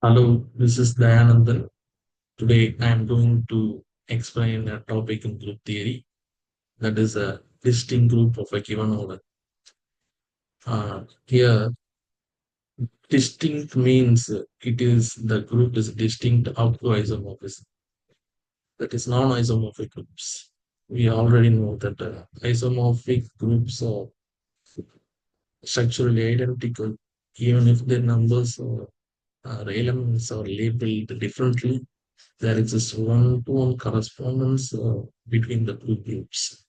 Hello, this is Dayanandan. Today I am going to explain a topic in group theory, that is a distinct group of a given order. Here, distinct means it is the group is distinct up to isomorphism. That is non-isomorphic groups. We already know that isomorphic groups are structurally identical, even if their numbers or elements are labeled differently. There exists one-to-one correspondence between the two groups.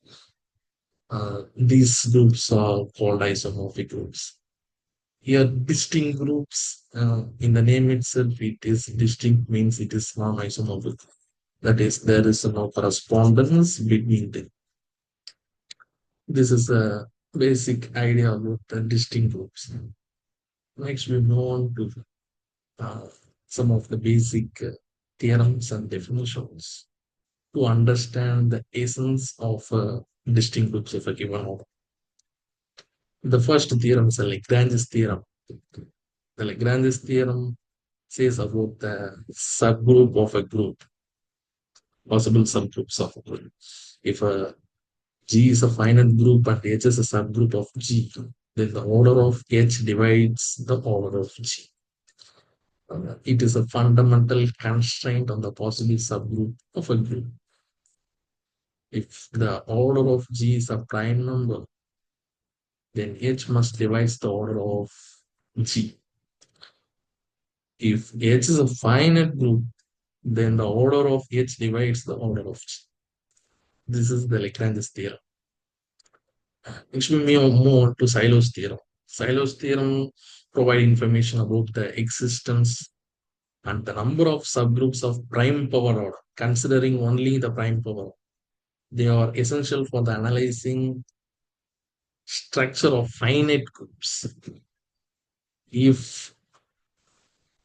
These groups are called isomorphic groups. Here, distinct groups, in the name itself, it is distinct means it is non-isomorphic. That is, there is no correspondence between them. This is a basic idea about the distinct groups. Next, we move on to uh, some of the basic theorems and definitions to understand the essence of distinct groups of a given order. The first theorem is the Lagrange's theorem. The Lagrange's theorem says about the subgroup of a group, possible subgroups of a group. If a G is a finite group and H is a subgroup of G, then the order of H divides the order of G. It is a fundamental constraint on the possible subgroup of a group. If the order of G is a prime number, then H must divide the order of G. If H is a finite group, then the order of H divides the order of G. This is the Lagrange's theorem. Next, we move on to Sylow's theorem. Sylow's theorem provides information about the existence and the number of subgroups of prime power order, considering only the prime power. They are essential for the analyzing structure of finite groups. If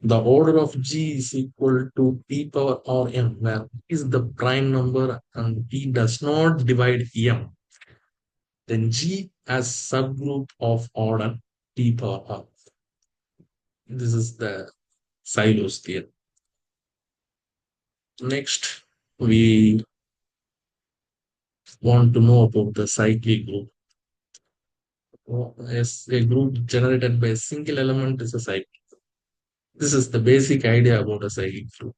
the order of G is equal to P power or M, where P is the prime number and P does not divide M, then G as subgroup of order P power R. This is the Sylow's theorem. Next, we want to know about the cyclic group. As a group generated by a single element is a cycle. This is the basic idea about a cyclic group.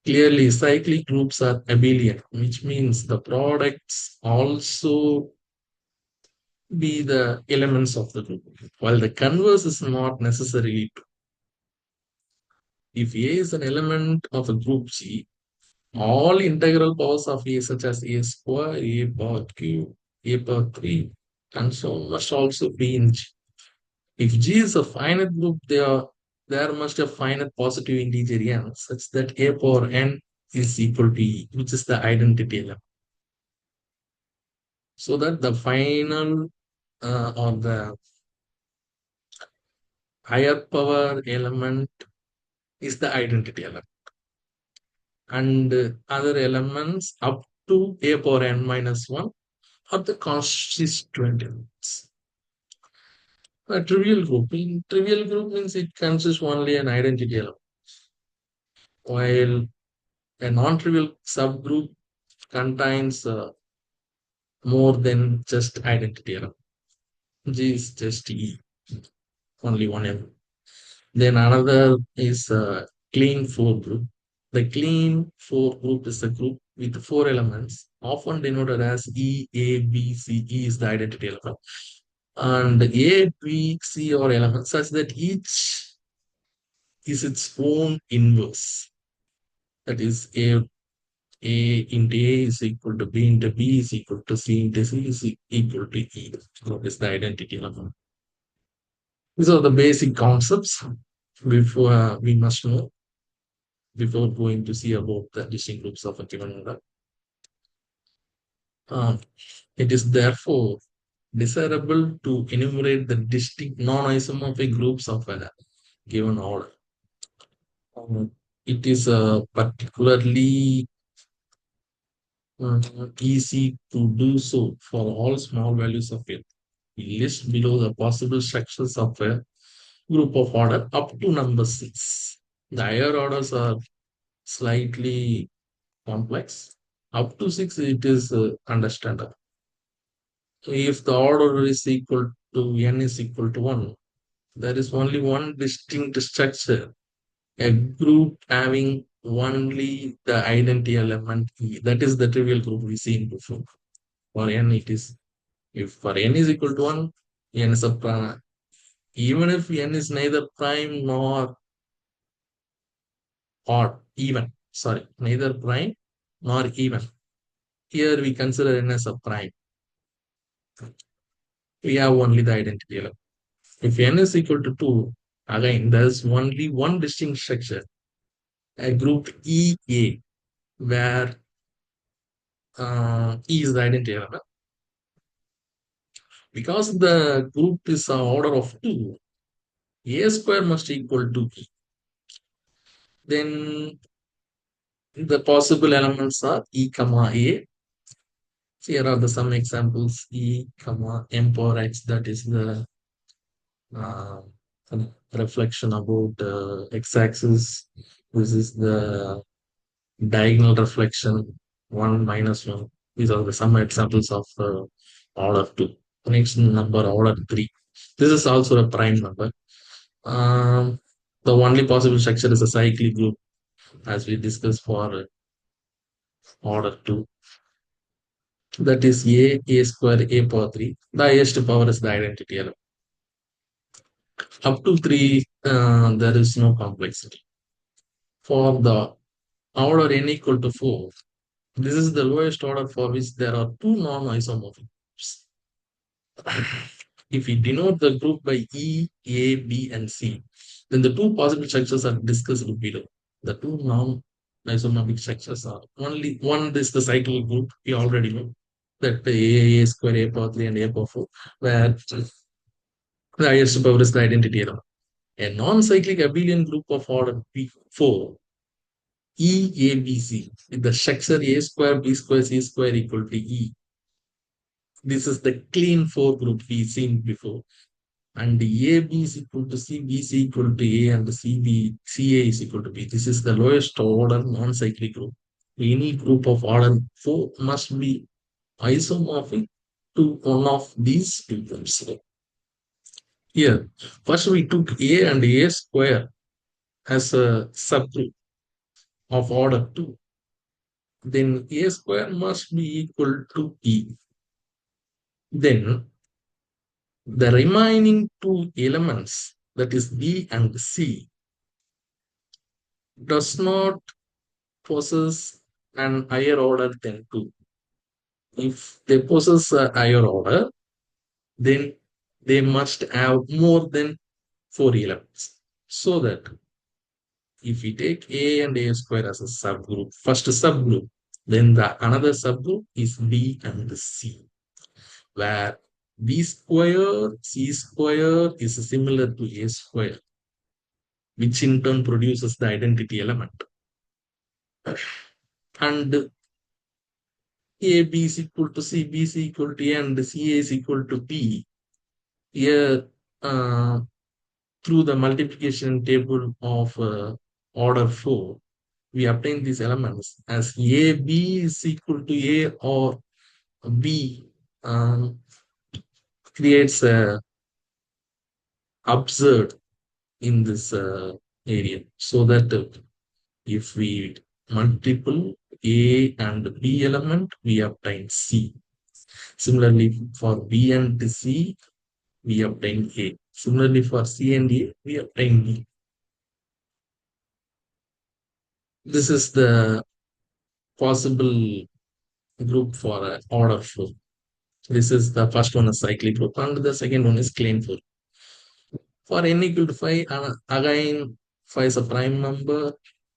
Clearly, cyclic groups are abelian, which means the products also be the elements of the group, while the converse is not necessarily true. If A is an element of a group G, all integral powers of A, such as A square, A power Q, A power 3, and so on, must also be in G. If G is a finite group, there must be a finite positive integer n such that A power n is equal to E, which is the identity element. So that the final or the higher power element is the identity element, and other elements up to A power n minus 1 are the constituent elements. A trivial group. In trivial group means it consists only an identity element, while a non-trivial subgroup contains more than just identity element. G is just E, only one element. Then another is clean four group. The clean four group is a group with four elements, often denoted as E, A, B, C. E is the identity element. And A, B, C are elements such that each is its own inverse. That is A into A is equal to B into B is equal to C into C is equal to E. That is the identity element. These are the basic concepts before we must know before going to see about the distinct groups of a given order. Um, it is therefore desirable to enumerate the distinct non-isomorphic groups of a given order. It is particularly easy to do so for all small values of it. We list below the possible structures of a group of order up to number 6. The higher orders are slightly complex. Up to 6, it is understandable. If the order is equal to n is equal to 1, there is only one distinct structure, a group having only the identity element E. That is the trivial group we seen before. For n, it is if for n is equal to 1, n is a prime. Even if n is neither prime nor odd, even. Sorry, neither prime nor even. Here we consider n as a prime. We have only the identity element. If n is equal to 2, again, there's only one distinct structure, a group EA, where E is the identity element. Because the group is an order of 2, A square must equal to E. Then the possible elements are E comma A. Here are the some examples, E comma M power X, that is the uh, reflection about x-axis. This is the diagonal reflection 1 minus 1. These are the some examples of order 2. Next number, order 3. This is also a prime number. The only possible structure is a cyclic group, as we discussed for order 2. That is a square, a power 3. The highest power is the identity element. Up to 3, there is no complexity. For the order n equal to 4, this is the lowest order for which there are two non-isomorphic groups. If we denote the group by E, A, B, and C, then the two possible structures are discussed below. The two non-isomorphic structures are only one is the cyclic group, we already know that A square, A power 3, and A power 4, where the highest power is the identity element. A non-cyclic abelian group of order P4, EABC, with the structure A square, B square, C square equal to E. This is the clean 4 group we seen before. And AB is equal to C, BC equal to A, and CA is equal to B. This is the lowest order non-cyclic group. Any group of order 4 must be isomorphic to one of these two groups. Here, first we took A and A square as a subgroup of order 2. Then A square must be equal to E. Then the remaining two elements, that is B and C, does not possess an higher order than 2. If they possess a higher order, then they must have more than 4 elements. So that if we take A and A square as a subgroup, first subgroup, then the another subgroup is B and C, where B square, C square is similar to A square, which in turn produces the identity element. And A B is equal to C, B is equal to A, and C A is equal to B. Here, through the multiplication table of order 4, we obtain these elements as A B is equal to A, or B creates a absurd in this area, so that if we multiple A and B element, we obtain C. Similarly, for B and C, we obtain A. Similarly, for C and A, we obtain B. This is the possible group for order 4. This is the first one is cyclic group, and the second one is clean 4. For n equal to 5, again 5 is a prime number.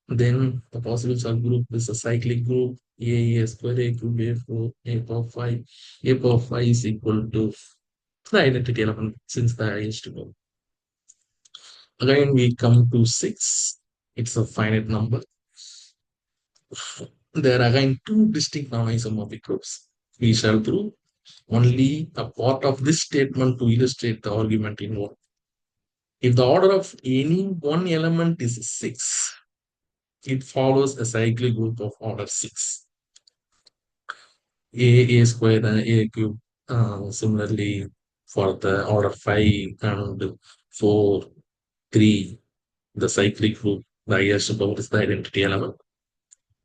Then the possible subgroup is a cyclic group. A square, A cube, A4, A power 5. A power 5 is equal to the identity element since the highest group. Again, we come to 6. It's a finite number. There are again two distinct non-isomorphic groups. We shall prove only a part of this statement to illustrate the argument in one. If the order of any one element is 6, it follows a cyclic group of order 6. A square and A cube. Similarly, for the order 5 and 4, 3, the cyclic group, the highest power is the identity element.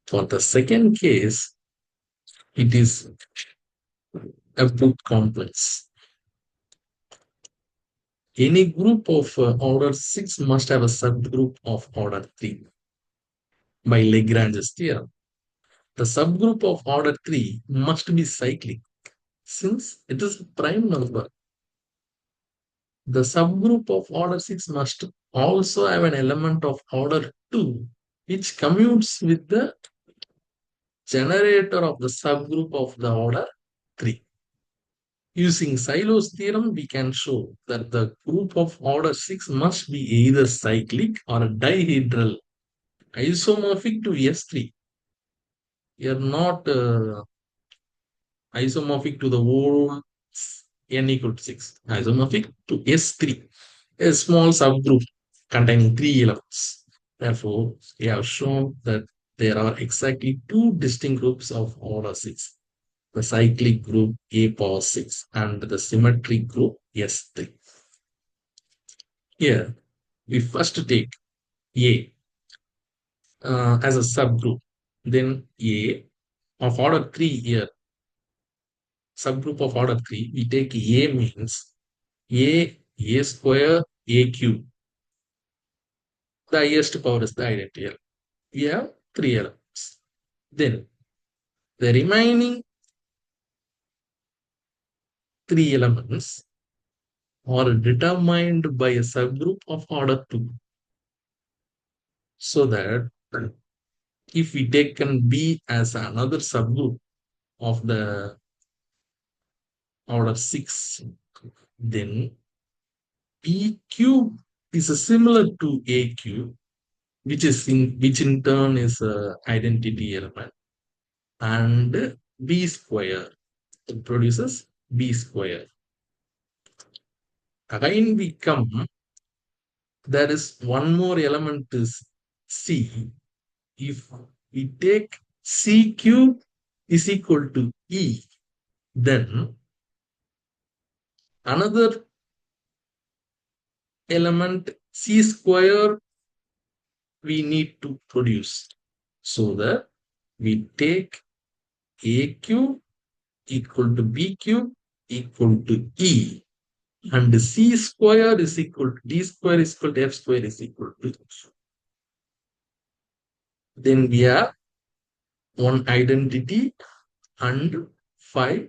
For the second case, it is a book complex. Any group of order 6 must have a subgroup of order 3 by Lagrange's theorem. The subgroup of order 3 must be cyclic since it is a prime number. The subgroup of order 6 must also have an element of order 2 which commutes with the generator of the subgroup of the order 3. Using Syloh's theorem, we can show that the group of order 6 must be either cyclic or dihedral, isomorphic to S3. We are not isomorphic to the whole n equal to 6. Isomorphic to S3, a small subgroup containing 3 elements. Therefore, we have shown that there are exactly two distinct groups of order 6. The cyclic group A power 6 and the symmetric group S3. Here, we first take A as a subgroup. Then A of order 3 here, subgroup of order 3, we take A means A square, A cube. The highest power is the identity. We have 3 elements. Then the remaining 3 elements are determined by a subgroup of order 2. So that if we taken B as another subgroup of the order 6, then B cube is similar to A cube, which in turn is a identity element, and B square, it produces B square. Again we come, there is one more element is C. If we take C cube is equal to E, then another element C square we need to produce. So that we take A cube equal to B cube equal to E, and C square is equal to D square is equal to F square is equal to. Then we have one identity and 5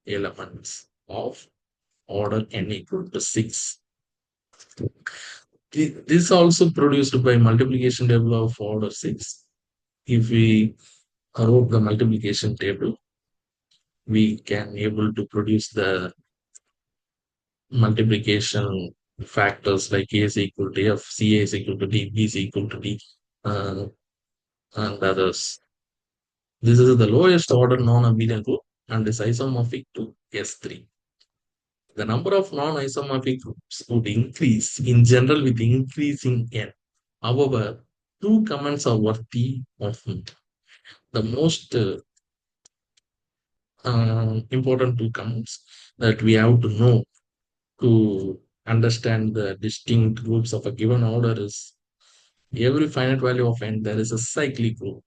elements of order n equal to 6. This also produced by multiplication table of order 6. If we wrote the multiplication table, we can able to produce the multiplication factors like A is equal to F, C is equal to D, B is equal to D, uh, and others. This is the lowest order non-abelian group and is isomorphic to S3. The number of non-isomorphic groups would increase in general with increasing n. However, two comments are worthy of note. The most important two comments that we have to know to understand the distinct groups of a given order is every finite value of n, there is a cyclic group.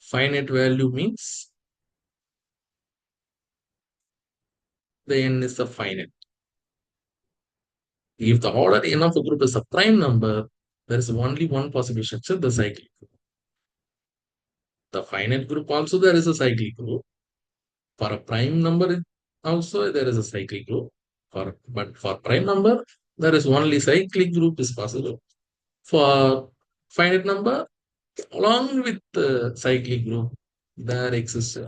Finite value means the n is a finite. If the order n of a group is a prime number, there is only one possible structure, the cyclic group. The finite group also there is a cyclic group. For a prime number also there is a cyclic group. But for prime number, there is only cyclic group is possible. For finite number, along with the cyclic group, there exists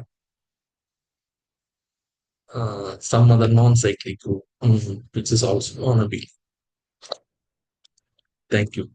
some other non-cyclic group, which is also on a B. Thank you.